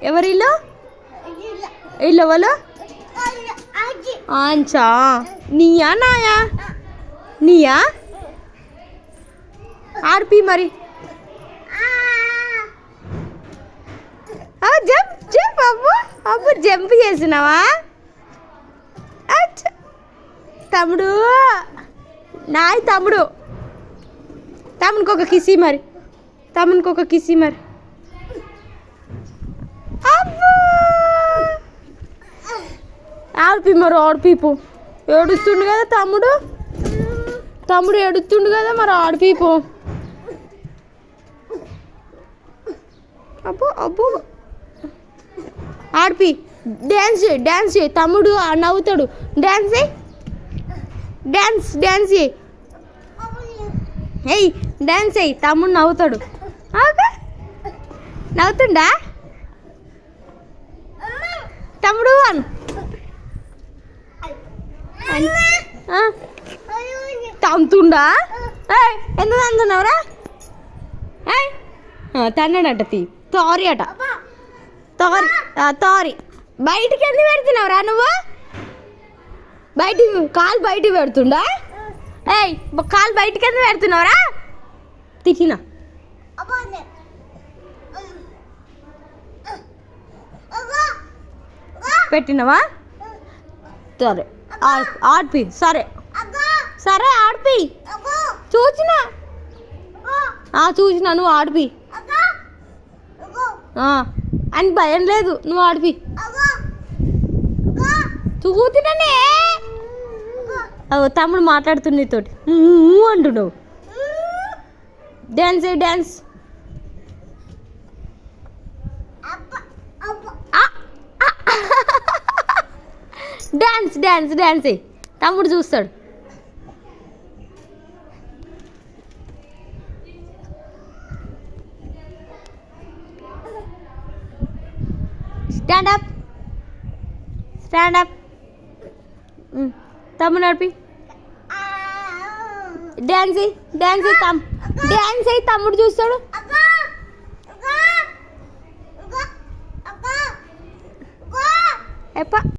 ఎవరి ఇల్లు? ఇల్లు ఎవరు? ఆంచా. నీయా నాయా? నీయా? ఆర్పి మరి. Jump jump. అబ్బు అబ్బు జంప్ చేసినావా? తమ్ముడు నాయ్ తమ్ముడు. తమ్మునికి ఒక కిసి మరి. తమ్మునికి ఒక కిసి మరి. అబ్బా ఆడిపి మరి ఆడిపీపు. ఏడుస్తుండు కదా తమ్ముడు. తమ్ముడు ఏడుస్తుండు కదా మరి ఆడిపీపు. అబ్బో అబ్బో ఆడిపి. డ్యాన్స్ చేయి డ్యాన్స్ చేయి. తమ్ముడు నవ్వుతాడు. డ్యాన్స్ చేయి. డ్యాన్స్ డ్యాన్స్ చేయి. ఏయ్ డ్యాన్స్ చేయి. తమ్ముడు నవ్వుతాడు. నవ్వుతుండా తమ్ముడు? అను తంతుండా? ఎందుకు తంతున్నావురా? తన్నాడట తీ. తారి అట. తారి తారి. బయటికి ఎందుకు పెడుతున్నావురా నువ్వు? బయటికి కాలు బయటికి పెడుతుండా? ఏయ్ కాలు బయటికి ఎందుకు పెడుతున్నావురా? తిట్టినా పెట్టినవా? సరే ఆడిపి. సరే సరే ఆడిపి. చూసినా చూసినా. నువ్వు ఆడిపి అని భయం లేదు. నువ్వు ఆడిపి. చూసినానే. తమ్ముడు మాట్లాడుతుంది నీతోటి అంటున్నావు. Dance dance. Dance dance dance. తమ్ముడు చూస్తాడు. Stand up stand up. తమ్ముడు నడిపి. Dance dance. డ్యాన్స్ అయ్యి తమ్ముడు చూస్తాడు. ఎప్ప